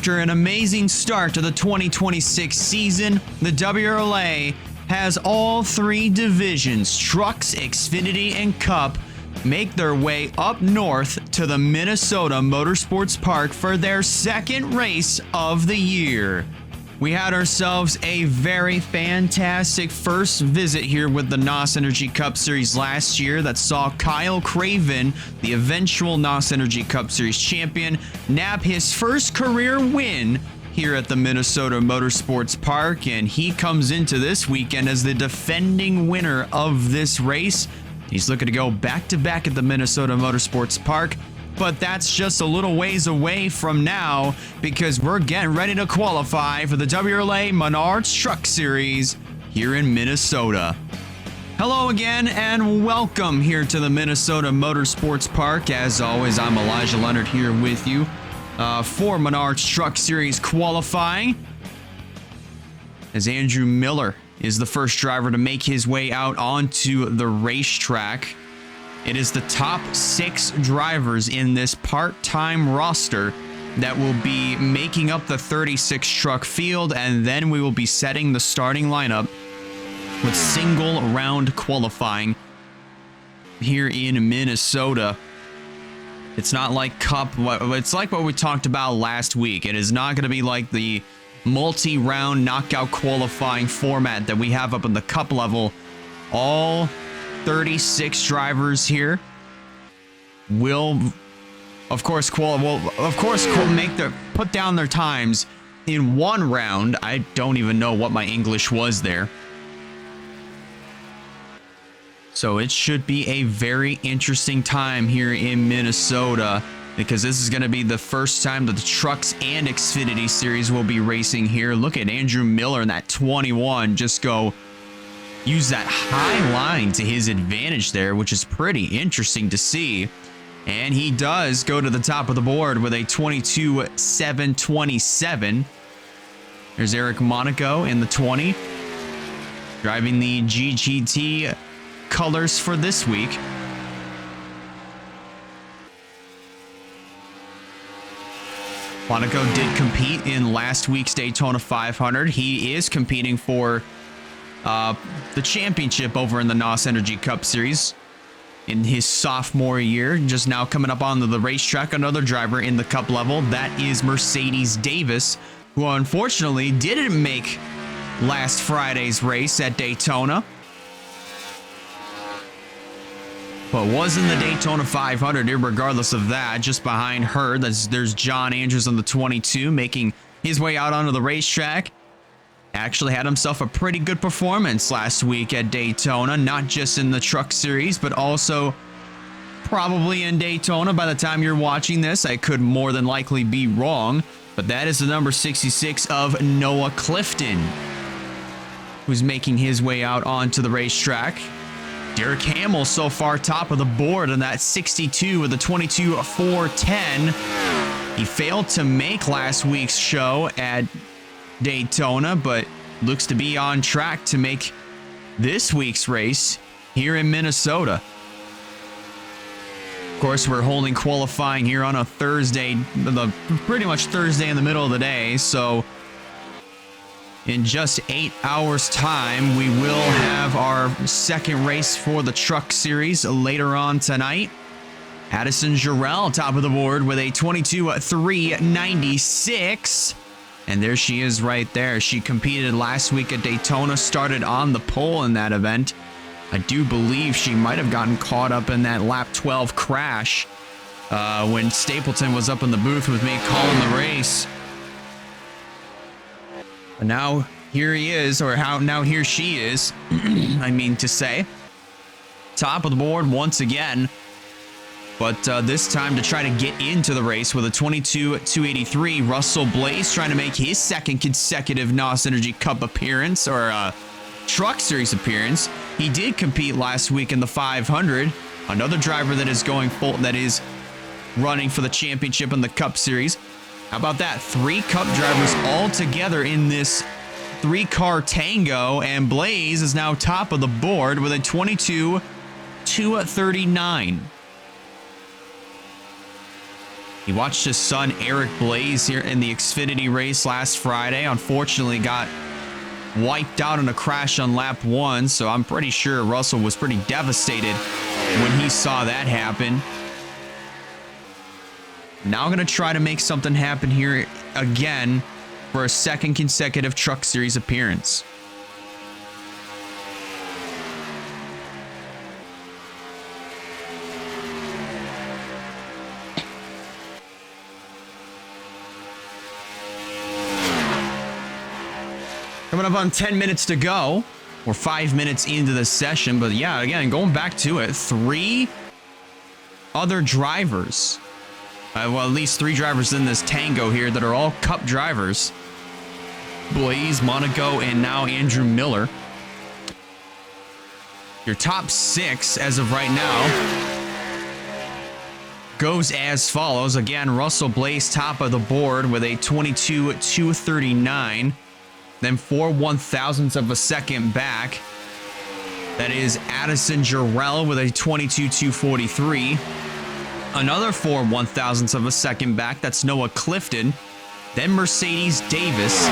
After an amazing start to the 2026 season, the WRLA has all three divisions, Trucks, Xfinity, and Cup, make their way up north to the Minnesota Motorsports Park for their second race of the year. We had ourselves a very fantastic first visit here with the NOS Energy Cup Series last year that saw Kyle Craven, the eventual NOS Energy Cup Series champion, nab his first career win here at the Minnesota Motorsports Park, and he comes into this weekend as the defending winner of this race. He's looking to go back-to-back at the Minnesota Motorsports Park, but that's just a little ways away from now because we're getting ready to qualify for the WRLA Menard Truck Series here in Minnesota. Hello again and welcome here to the Minnesota Motorsports Park. As always, I'm Elijah Leonard here with you for Menard Truck Series qualifying, as Andrew Miller is the first driver to make his way out onto the racetrack. It is the top 6 drivers in this part-time roster that will be making up the 36 truck field, and then we will be setting the starting lineup with single round qualifying here in Minnesota. It's not like Cup, it's like what we talked about last week. It is not going to be like the multi-round knockout qualifying format that we have up in the Cup level. All 36 drivers here will, of course, put down their times in one round. I don't even know what my English was there. So it should be a very interesting time here in Minnesota, because this is going to be the first time that the Trucks and Xfinity Series will be racing here. Look at Andrew Miller in that 21 just go use that high line to his advantage there, which is pretty interesting to see. And he does go to the top of the board with a 22.727. There's Eric Monaco in the 20, driving the GGT colors for this week. Monaco did compete in last week's Daytona 500. He is competing for the championship over in the NOS Energy Cup Series in his sophomore year, just now coming up onto the racetrack. Another driver in the Cup level, that is Mercedes Davis, who unfortunately didn't make last Friday's race at Daytona, but was in the Daytona 500 regardless of that. Just behind her, there's John Andrews on the 22 making his way out onto the racetrack. Actually had himself a pretty good performance last week at Daytona, not just in the Truck Series, but also probably in Daytona by the time you're watching this. I could more than likely be wrong, but that is the number 66 of Noah Clifton, who's making his way out onto the racetrack. Derek Hamill so far top of the board on that 62 with a 22.410. He failed to make last week's show at Daytona, but looks to be on track to make this week's race here in Minnesota. Of course, we're holding qualifying here on a Thursday, pretty much Thursday in the middle of the day, so in just 8 hours time, we will have our second race for the Truck Series later on tonight. Addison Jarrell top of the board with a 22.396. And there she is right there. She competed last week at Daytona, started on the pole in that event. I do believe she might have gotten caught up in that lap 12 crash when Stapleton was up in the booth with me calling the race. But now here he is, or now here she is, I mean to say. Top of the board once again. But this time to try to get into the race with a 22.283. Russell Blaze trying to make his second consecutive NOS Energy Cup appearance, or Truck Series appearance. He did compete last week in the 500. Another driver that is going full, that is running for the championship in the Cup Series. How about that? 3 Cup drivers all together in this 3-car tango, and Blaze is now top of the board with a 22.239. He watched his son Eric Blaze here in the Xfinity race last Friday. Unfortunately, got wiped out in a crash on lap 1, so I'm pretty sure Russell was pretty devastated when he saw that happen. Now I'm going to try to make something happen here again for a second consecutive Truck Series appearance. Coming up on 10 minutes to go. We're 5 minutes into the session, but yeah, again, going back to it, 3 other drivers, well, at least 3 drivers in this tango here that are all Cup drivers. Blaze, Monaco, and now Andrew Miller. Your top 6 as of right now goes as follows. Again, Russell Blaze top of the board with a 22.239. Then 4 1,000ths of a second back. That is Addison Jarrell with a 22.243. Another 4 1,000ths of a second back. That's Noah Clifton. Then Mercedes Davis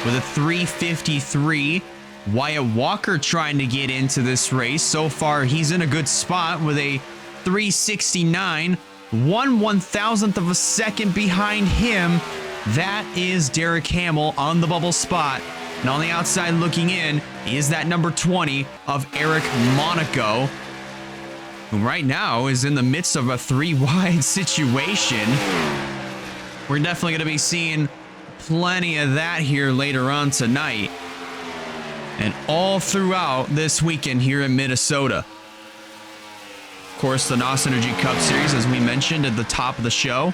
with a 3.53. Wyatt Walker trying to get into this race. So far, he's in a good spot with a 3.69. 1 1,000th of a second behind him. That is Derek Hamill on the bubble spot. And on the outside looking in is that number 20 of Eric Monaco, who right now is in the midst of a 3-wide situation. We're definitely going to be seeing plenty of that here later on tonight and all throughout this weekend here in Minnesota. Of course, the NOS Energy Cup Series, as we mentioned at the top of the show,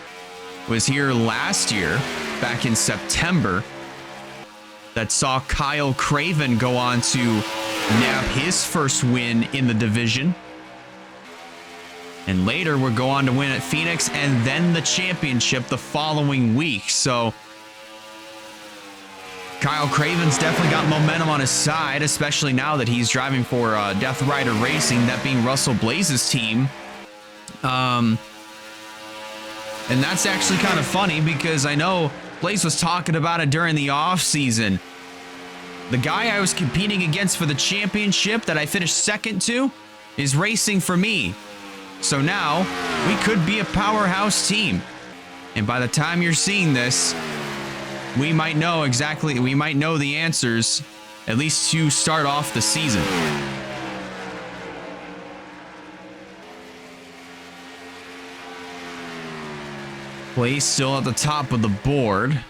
was here last year, back in September, that saw Kyle Craven go on to nab his first win in the division. And later would go on to win at Phoenix and then the championship the following week. So Kyle Craven's definitely got momentum on his side, especially now that he's driving for Death Rider Racing, that being Russell Blaze's team. And that's actually kind of funny because I know Blaze was talking about it during the off season. The guy I was competing against for the championship that I finished second to is racing for me. So now we could be a powerhouse team. And by the time you're seeing this, we might know the answers, at least to start off the season. Blaze still at the top of the board.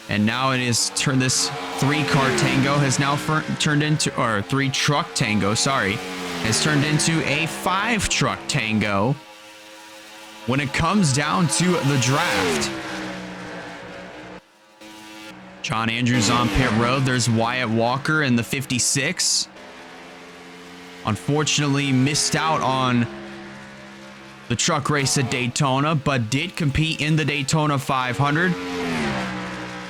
And now it is turned, this 3-car tango has now turned into, or 3-truck tango, sorry, has turned into a 5-truck tango when it comes down to the draft. John Andrews on pit road. There's Wyatt Walker in the 56. Unfortunately missed out on the truck race at Daytona, but did compete in the Daytona 500.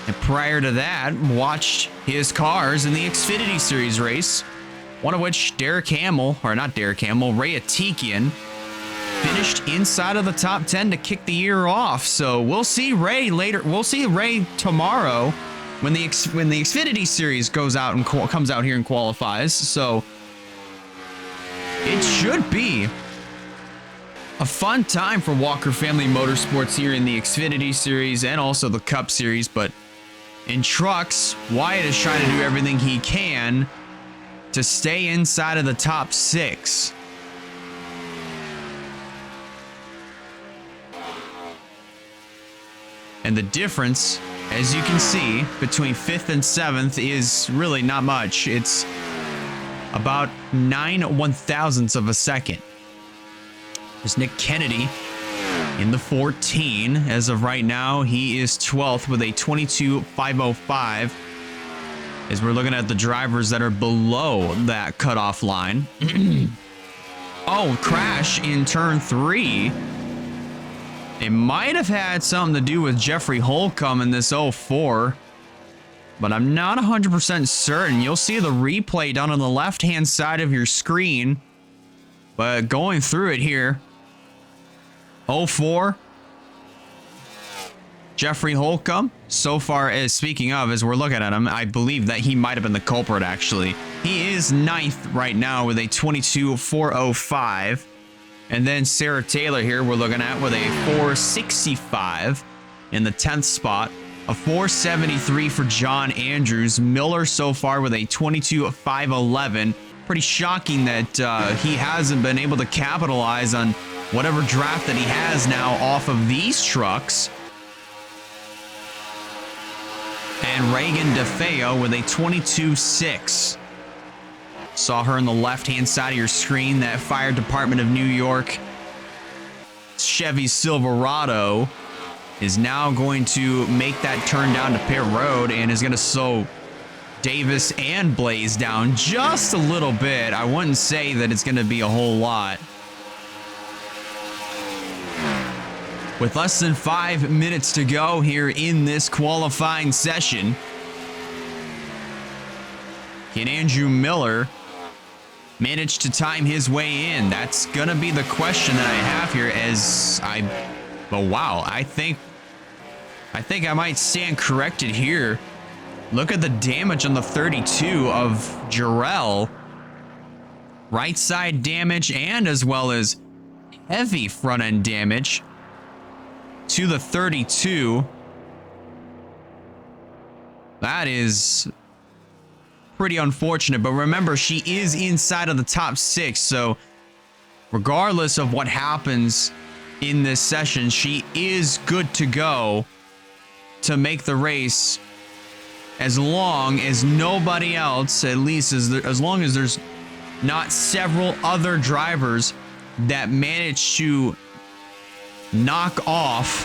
And prior to that, watched his cars in the Xfinity Series race, one of which Ray Atikian finished inside of the top 10 to kick the year off. So we'll see Ray later. We'll see Ray tomorrow when the Xfinity Series goes out and comes out here and qualifies. So it should be a fun time for Walker Family Motorsports here in the Xfinity Series and also the Cup Series. But in trucks, Wyatt is trying to do everything he can to stay inside of the top 6. And the difference, as you can see, between 5th and 7th is really not much. It's about 9 1,000ths of a second. There's Nick Kennedy in the 14. As of right now, he is 12th with a 22.505. As we're looking at the drivers that are below that cutoff line. Oh, crash in turn 3. It might have had something to do with Jeffrey Holcomb in this 04, but I'm not 100% certain. You'll see the replay down on the left-hand side of your screen. But going through it here, 04, Jeffrey Holcomb, so far as speaking of, as we're looking at him, I believe that he might have been the culprit, actually. He is 9th right now with a 22.405. And then Sarah Taylor here we're looking at with a 465 in the 10th spot. A 473 for John Andrews. Miller so far with a 22.511. Pretty shocking that he hasn't been able to capitalize on whatever draft that he has now off of these trucks. And Reagan DeFeo with a 22.6. Saw her on the left-hand side of your screen. That Fire Department of New York Chevy Silverado is now going to make that turn down to pit road and is going to slow Davis and Blaze down just a little bit. I wouldn't say that it's going to be a whole lot. With less than 5 minutes to go here in this qualifying session, can Andrew Miller manage to time his way in? That's going to be the question that I have here oh wow, I think I might stand corrected here. Look at the damage on the 32 of Jarrell. Right side damage and as well as heavy front end damage to the 32. That is pretty unfortunate, but remember, she is inside of the top 6, so regardless of what happens in this session, she is good to go to make the race, as long as nobody else, at least as long as there's not several other drivers that manage to knock off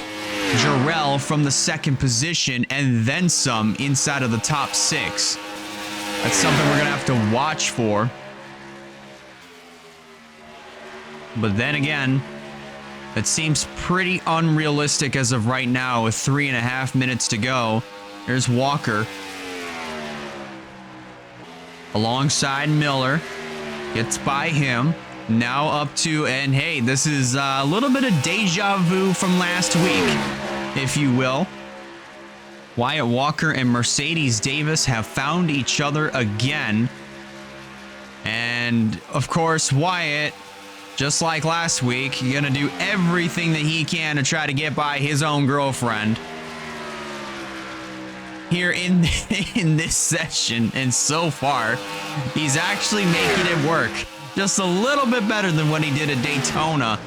Jarrell from the 2nd position and then some inside of the top 6. That's something we're going to have to watch for. But then again, it seems pretty unrealistic as of right now with 3.5 minutes to go. There's Walker alongside Miller. Gets by him. Now up to, and hey, this is a little bit of deja vu from last week, if you will. Wyatt Walker and Mercedes Davis have found each other again. And of course, Wyatt, just like last week, gonna do everything that he can to try to get by his own girlfriend here in this session. And so far, he's actually making it work. Just a little bit better than what he did at Daytona.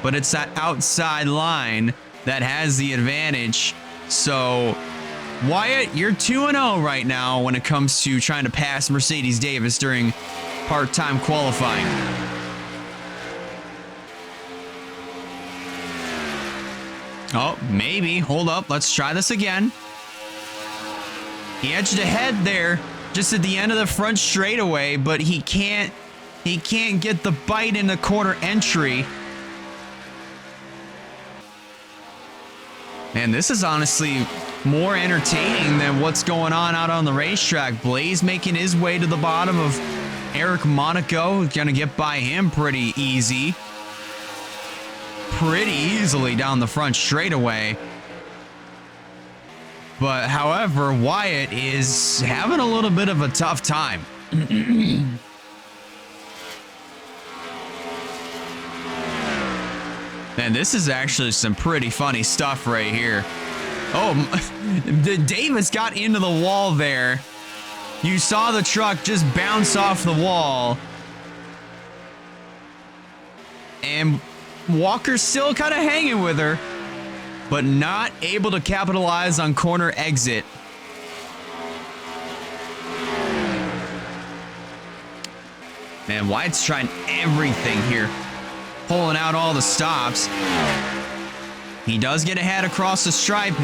But it's that outside line that has the advantage. So, Wyatt, you're 2-0 right now when it comes to trying to pass Mercedes Davis during part-time qualifying. Oh, maybe. Hold up. Let's try this again. He edged ahead there just at the end of the front straightaway, but he can't get the bite in the corner entry. Man, this is honestly more entertaining than what's going on out on the racetrack. Blaze making his way to the bottom of Eric Monaco. Gonna get by him pretty easily down the front straightaway. But however, Wyatt is having a little bit of a tough time. Man, this is actually some pretty funny stuff right here. Oh, Davis got into the wall there. You saw the truck just bounce off the wall. And Walker's still kind of hanging with her, but not able to capitalize on corner exit. Man, Wyatt's trying everything here, pulling out all the stops. He does get ahead across the stripe,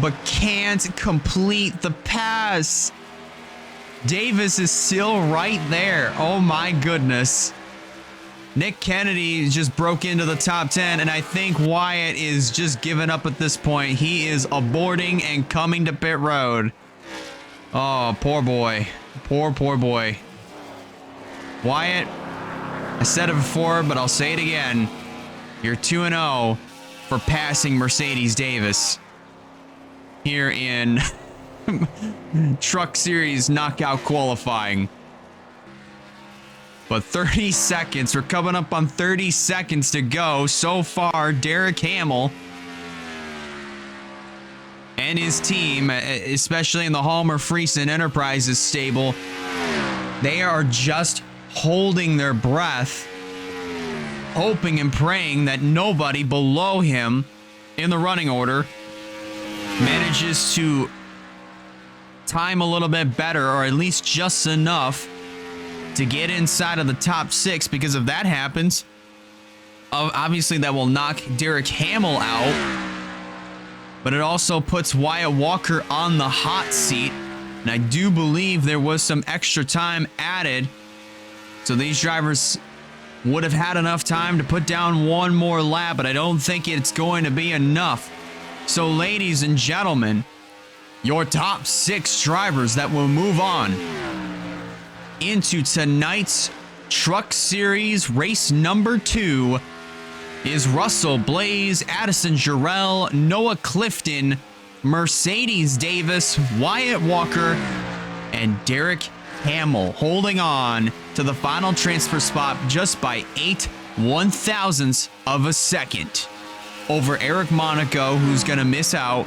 but can't complete the pass. Davis is still right there. Oh my goodness. Nick Kennedy just broke into the top 10, and I think Wyatt is just giving up at this point. He is aborting and coming to pit road. Oh, poor boy. Poor boy. Wyatt, I said it before, but I'll say it again. You're 2-0. for passing Mercedes Davis here in Truck Series knockout qualifying. But 30 seconds, we're coming up on 30 seconds to go. So far, Derek Hamill and his team, especially in the Halmer Friesen Enterprises stable, they are just holding their breath, hoping and praying that nobody below him in the running order manages to time a little bit better, or at least just enough to get inside of the top 6, because if that happens, obviously that will knock Derek Hamill out, but it also puts Wyatt Walker on the hot seat, and I do believe there was some extra time added, so these drivers would have had enough time to put down one more lap, but I don't think it's going to be enough. So ladies and gentlemen, your top 6 drivers that will move on into tonight's Truck Series race number 2 is Russell Blaze, Addison Jarrell, Noah Clifton, Mercedes Davis, Wyatt Walker, and Derek Hamill, holding on to the final transfer spot just by 0.8 of a second over Eric Monaco, who's going to miss out,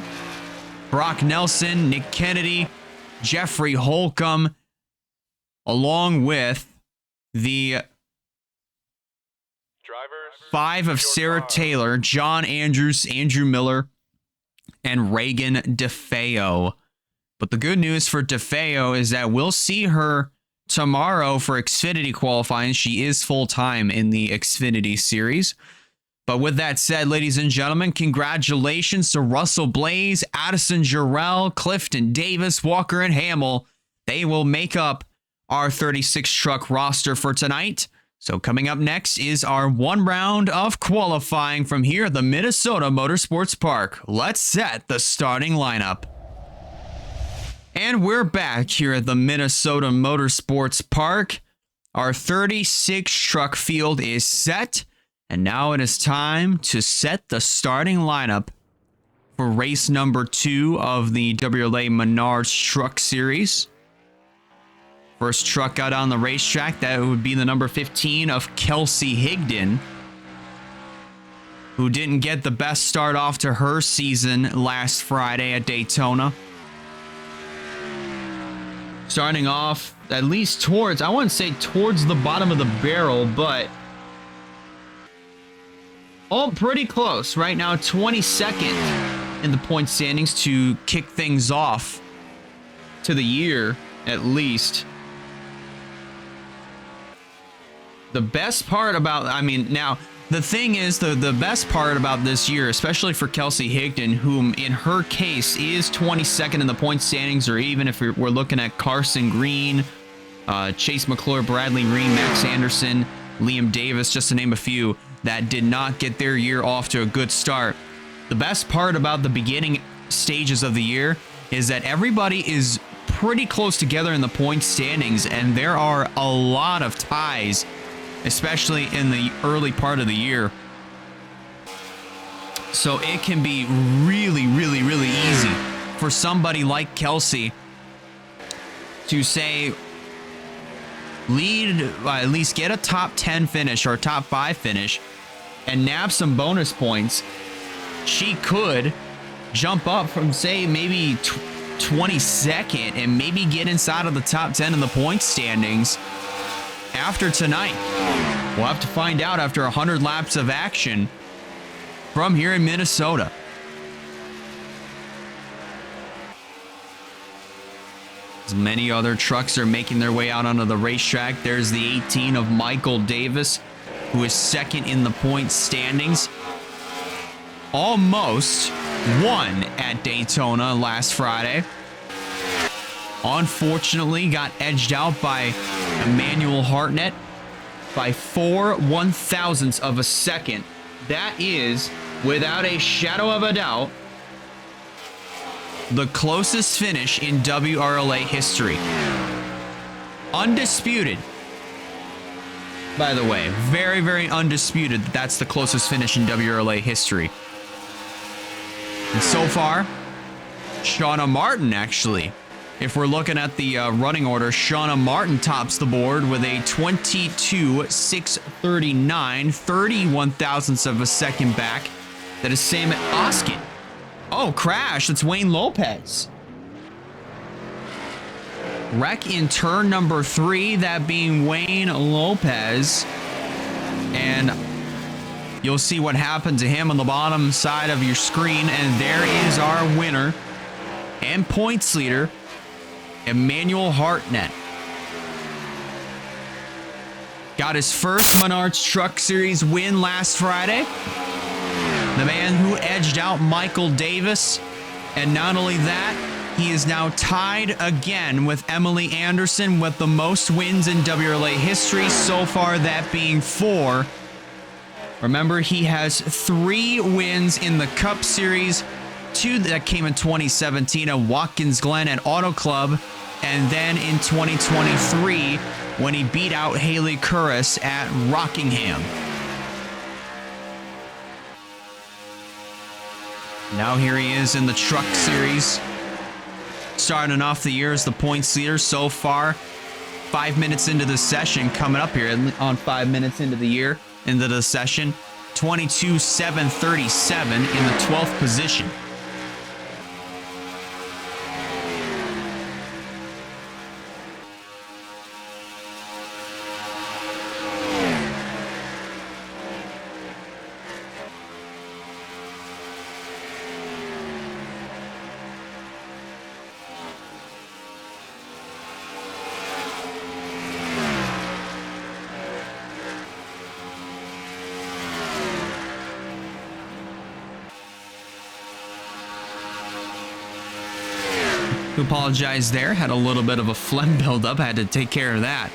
Brock Nelson, Nick Kennedy, Jeffrey Holcomb, along with the 5 of Sarah Taylor, John Andrews, Andrew Miller, and Reagan DeFeo. But the good news for DeFeo is that we'll see her tomorrow for Xfinity qualifying. She is full-time in the Xfinity series. But with that said, ladies and gentlemen, congratulations to Russell Blaze, Addison Jarrell, Clifton Davis, Walker, and Hamill. They will make up our 36 truck roster for tonight. So coming up next is our one round of qualifying from here at the Minnesota Motorsports Park. Let's set the starting lineup. And we're back here at the Minnesota Motorsports Park. Our 36 truck field is set. And now it is time to set the starting lineup for race number 2 of the WRLA Menard Truck Series. First truck out on the racetrack, that would be the number 15 of Kelsey Higdon, who didn't get the best start off to her season last Friday at Daytona. Starting off at least towards, I wouldn't say towards the bottom of the barrel, but pretty close. Right now, 22nd in the point standings to kick things off to the year, at least. The best part about, now, the thing is, the best part about this year, especially for Kelsey Higdon, whom in her case is 22nd in the point standings, or even if we're looking at Carson Green, Chase McClure, Bradley Green, Max Anderson, Liam Davis, just to name a few, that did not get their year off to a good start. The best part about the beginning stages of the year is that everybody is pretty close together in the point standings, and there are a lot of ties, especially in the early part of the year. So it can be really, really, really easy for somebody like Kelsey to say, lead, at least get a top 10 finish or top 5 finish and nab some bonus points. She could jump up from, say, maybe 22nd and maybe get inside of the top 10 in the point standings after tonight. We'll have to find out after 100 laps of action from here in Minnesota. As many other trucks are making their way out onto the racetrack. There's the 18 of Michael Davis, who is second in the point standings. Almost won at Daytona last Friday. Unfortunately, got edged out by Emmanuel Hartnett by 4 1/1000ths of a second. That is, without a shadow of a doubt, the closest finish in WRLA history. Undisputed. By the way, very, very undisputed that that's the closest finish in WRLA history. And so far, Shauna Martin, actually. If we're looking at the running order, Shauna Martin tops the board with a 22.639, 31 thousandths of a second back. That is Sam Oskin. Oh, crash. That's Wayne Lopez. Wreck in turn number 3, that being Wayne Lopez. And you'll see what happened to him on the bottom side of your screen. And there is our winner and points leader, Emmanuel Hartnett. Got his first Menards Truck Series win last Friday. The man who edged out Michael Davis. And not only that, he is now tied again with Emily Anderson with the most wins in WRLA history so far, that being 4. Remember, he has 3 wins in the Cup Series, 2 that came in 2017 at Watkins Glen at Auto Club, and then in 2023 when he beat out Haley Curris at Rockingham. Now here he is in the Truck Series, starting off the year as the points leader so far. 5 minutes into the session, coming up here on 5 minutes into the session, 22.737 in the 12th position. Apologize there. Had a little bit of a phlegm buildup. I had to take care of that.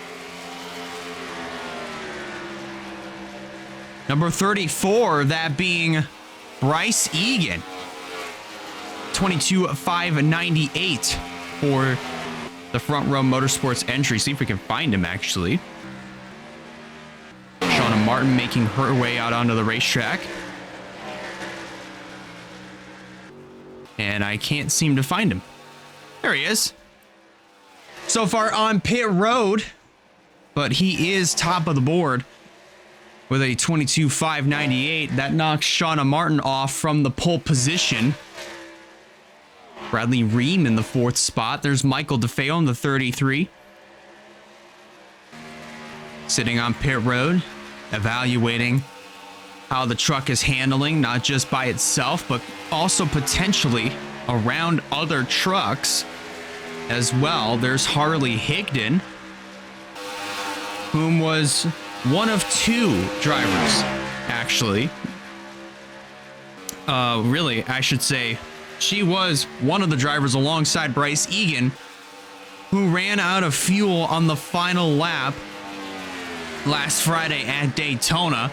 Number 34, that being Bryce Egan. 22.598 for the Front Row Motorsports entry. See if we can find him, actually. Shauna Martin making her way out onto the racetrack. And I can't seem to find him. There he is. So far on pit road, but he is top of the board with a 22.598. That knocks Shauna Martin off from the pole position. Bradley Ream in the 4th spot. There's Michael DeFeo in the 33. Sitting on pit road, evaluating how the truck is handling, not just by itself, but also potentially around other trucks as well. There's Harley Higdon, whom was one of 2 drivers, actually. Really, I should say, she was one of the drivers alongside Bryce Egan, who ran out of fuel on the final lap last Friday at Daytona.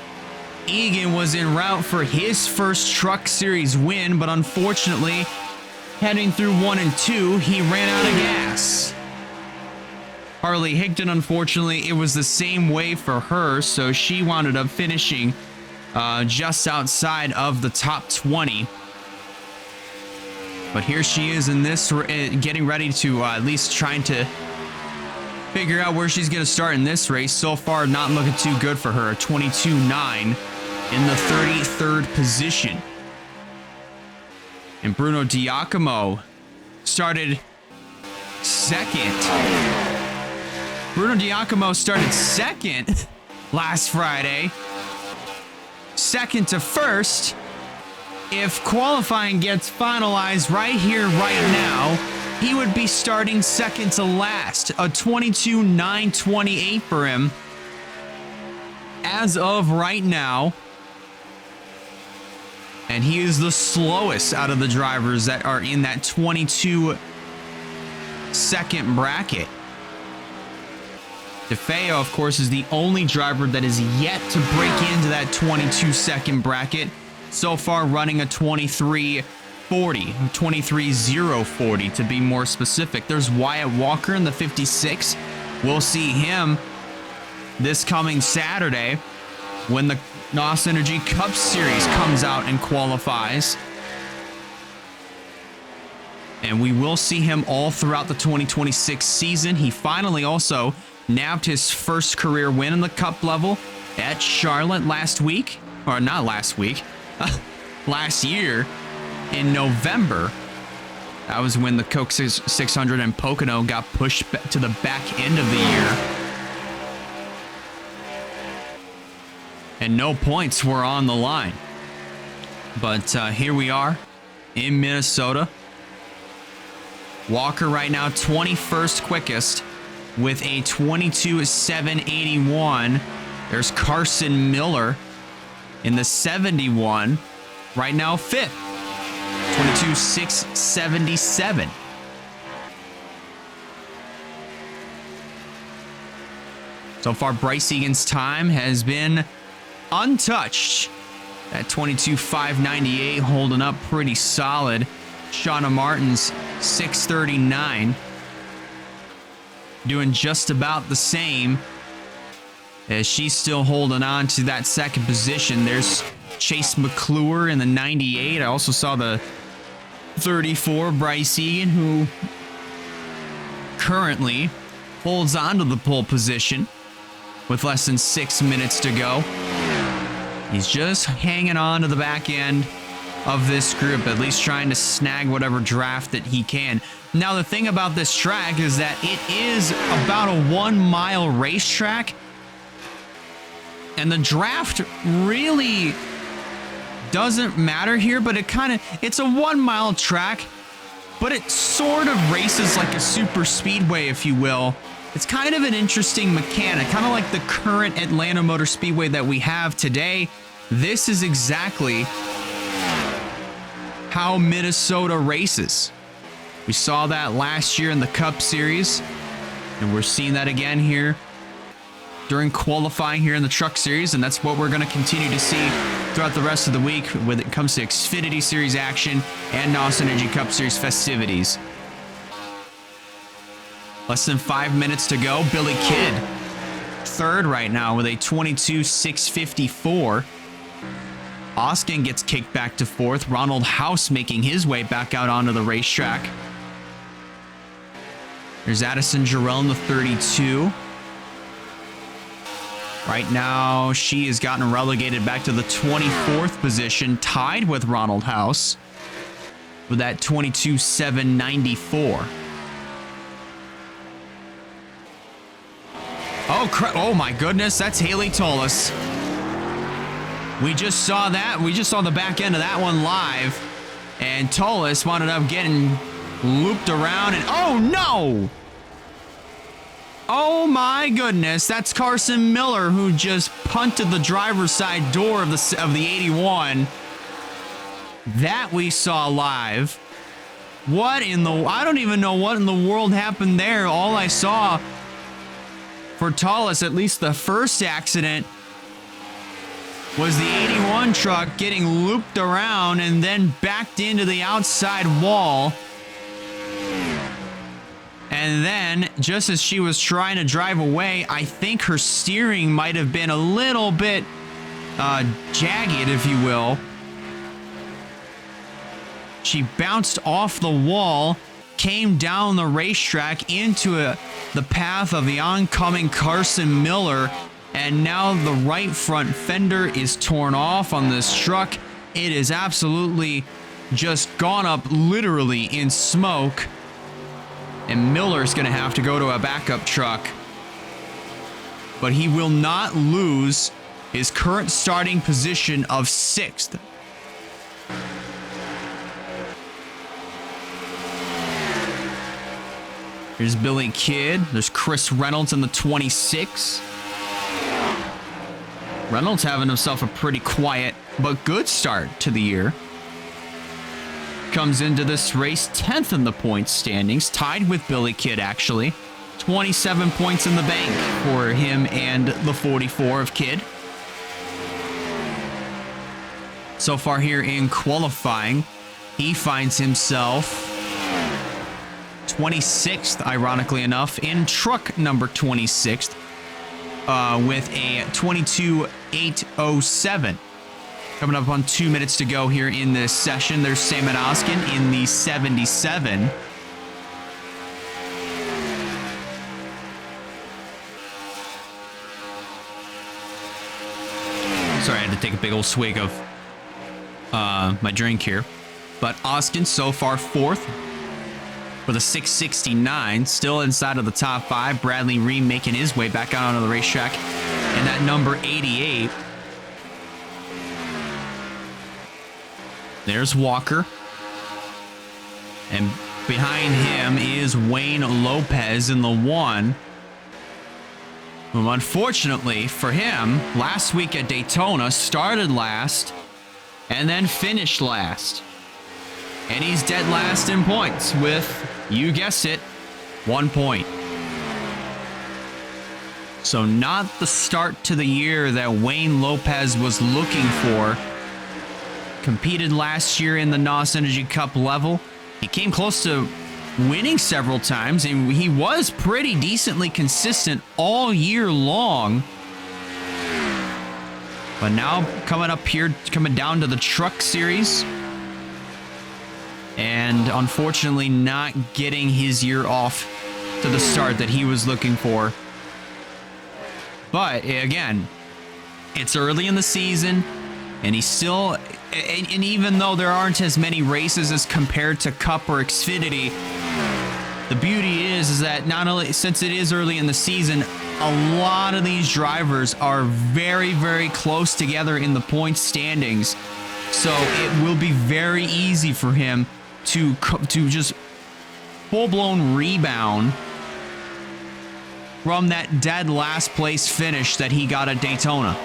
Egan was en route for his first Truck Series win, but unfortunately, heading through 1 and 2, he ran out of gas. Harley Higdon, unfortunately, it was the same way for her, so she wound up finishing just outside of the top 20. But here she is in this, getting ready to at least trying to figure out where she's going to start in this race. So far, not looking too good for her. 22.9 in the 33rd position. And Bruno Giacomo started second. Bruno Giacomo started second last Friday. Second to first. If qualifying gets finalized right here, right now, he would be starting second to last. A 22.928 for him as of right now. And he is the slowest out of the drivers that are in that 22 second bracket. DeFeo, of course, is the only driver that is yet to break into that 22 second bracket. So far running a 23.40, 23.040 to be more specific. There's Wyatt Walker in the 56. We'll see him this coming Saturday when the NOS Energy Cup Series comes out and qualifies. And we will see him all throughout the 2026 season. He finally also nabbed his first career win in the Cup level at Charlotte last week. Or not last week. Last year in November. That was when the Coke 600 and Pocono got pushed to the back end of the year. And no points were on the line. But here we are in Minnesota. Walker right now 21st quickest with a 22.781. There's Carson Miller in the 71. Right now 5th. 22.677. So far, Bryce Egan's time has been untouched. At 22.598, holding up pretty solid. Shauna Martin's 6.39. Doing just about the same as she's still holding on to that second position. There's Chase McClure in the 98. I also saw the 34, Bryce Egan, who currently holds on to the pole position with less than 6 minutes to go. He's just hanging on to the back end of this group, at least trying to snag whatever draft that he can. Now, the thing about this track is that it is about a 1 mile racetrack, and the draft really doesn't matter here, but it's a 1 mile track, but it sort of races like a super speedway, if you will. It's kind of an interesting mechanic, kind of like the current Atlanta Motor Speedway that we have today. This is exactly how Minnesota races. We saw that last year in the Cup Series, and we're seeing that again here during qualifying here in the Truck Series, and that's what we're going to continue to see throughout the rest of the week when it comes to Xfinity Series action and NOS Energy Cup Series festivities. Less than 5 minutes to go. Billy Kidd, third right now with a 22.654. Austin gets kicked back to fourth. Ronald House making his way back out onto the racetrack. There's Addison Jarrell in the 32. Right now, she has gotten relegated back to the 24th position, tied with Ronald House with that 22.794. Oh my goodness, that's Haley Tullis. We just saw that. We just saw the back end of that one live. And Tullis wound up getting looped around, and oh no! Oh my goodness, that's Carson Miller, who just punted the driver's side door of the 81. That we saw live. I don't even know what in the world happened there. All I saw for Tullis, at least the first accident, was the 81 truck getting looped around and then backed into the outside wall. And then, just as she was trying to drive away, I think her steering might have been a little bit jagged, if you will. She bounced off the wall, came down the racetrack into the path of the oncoming Carson Miller, and now the right front fender is torn off on this truck. It is absolutely just gone up literally in smoke. And Miller's going to have to go to a backup truck. But he will not lose his current starting position of 6th. Here's Billy Kidd. There's Chris Reynolds in the 26. Reynolds having himself a pretty quiet but good start to the year. Comes into this race 10th in the points standings, tied with Billy Kidd actually. 27 points in the bank for him and the 44 of Kidd. So far here in qualifying, he finds himself 26th, ironically enough, in truck number 26th with a 22.807. Coming up on 2 minutes to go here in this session. There's Sam Oskin in the 77. Sorry, I had to take a big old swig of my drink here. But Oskin so far fourth with a 669, still inside of the top 5. Bradley Ream making his way back out onto the racetrack. And that number 88. There's Walker. And behind him is Wayne Lopez in the 1. Well, unfortunately for him, last week at Daytona, started last and then finished last. And he's dead last in points with, you guessed it, 1 point. So not the start to the year that Wayne Lopez was looking for. Competed last year in the NOS Energy Cup level. He came close to winning several times, and he was pretty decently consistent all year long. But now coming up here, coming down to the Truck Series, and unfortunately not getting his year off to the start that he was looking for. But again, it's early in the season, and he's still, and even though there aren't as many races as compared to Cup or Xfinity, the beauty is that not only, since it is early in the season, a lot of these drivers are very, very close together in the point standings. So it will be very easy for him to just full-blown rebound from that dead last place finish that he got at Daytona.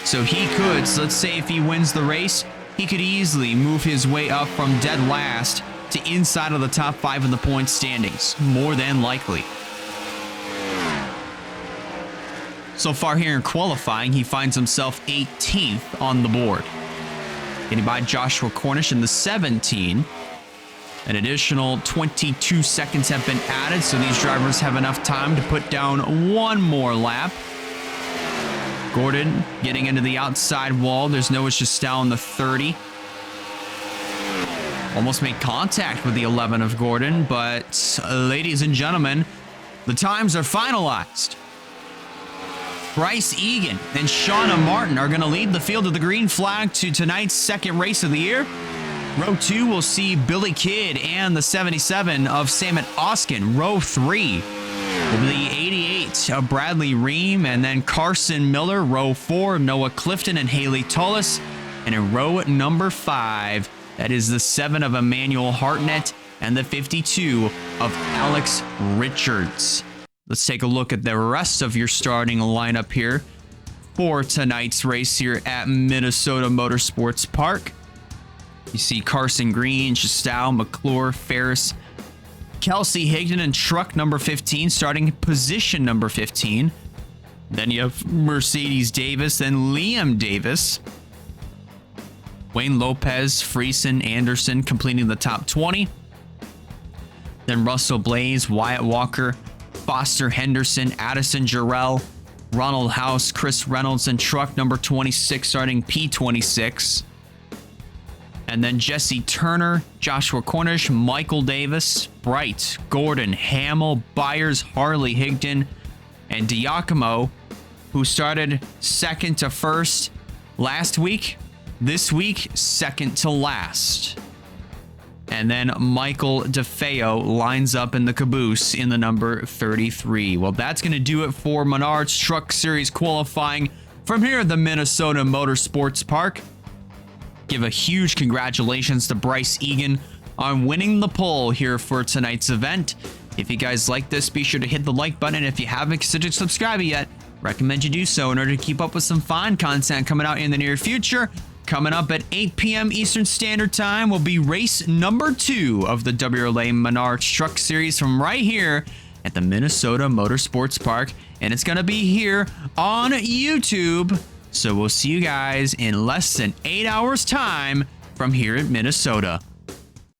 So he could, so let's say if he wins the race, he could easily move his way up from dead last to inside of the top 5 in the point standings, more than likely. So far here in qualifying, he finds himself 18th on the board. Getting by Joshua Cornish in the 17. An additional 22 seconds have been added, so these drivers have enough time to put down one more lap. Gordon getting into the outside wall. There's Noah Chastel in the 30. Almost made contact with the 11 of Gordon, but ladies and gentlemen, the times are finalized. Bryce Egan and Shauna Martin are going to lead the field of the green flag to tonight's second race of the year. Row 2 will see Billy Kidd and the 77 of Samet Oskin. Row 3 will be the 88 of Bradley Ream, and then Carson Miller. Row 4, Noah Clifton and Haley Tullis. And in row number 5, that is the 7 of Emmanuel Hartnett and the 52 of Alex Richards. Let's take a look at the rest of your starting lineup here for tonight's race here at Minnesota Motorsports Park. You see Carson Green, Chastel, McClure, Ferris, Kelsey Higdon, and truck number 15 starting position number 15. Then you have Mercedes Davis, then Liam Davis, Wayne Lopez, Friesen, Anderson completing the top 20. Then Russell Blaze, Wyatt Walker, Foster Henderson, Addison Jarrell, Ronald House, Chris Reynolds, and truck number 26 starting P26. And then Jesse Turner, Joshua Cornish, Michael Davis, Bright, Gordon, Hamill, Byers, Harley Higdon, and Diacomo, who started second to first last week. This week, second to last. And then Michael DeFeo lines up in the caboose in the number 33. Well, that's going to do it for Menard's Truck Series qualifying from here at the Minnesota Motorsports Park. Give a huge congratulations to Bryce Egan on winning the pole here for tonight's event. If you guys like this, be sure to hit the like button. If you haven't considered subscribing yet, recommend you do so in order to keep up with some fun content coming out in the near future. Coming up at 8 p.m. Eastern Standard Time will be race number 2 of the WRLA Menard Truck Series from right here at the Minnesota Motorsports Park. And it's going to be here on YouTube. So we'll see you guys in less than 8 hours time from here at Minnesota.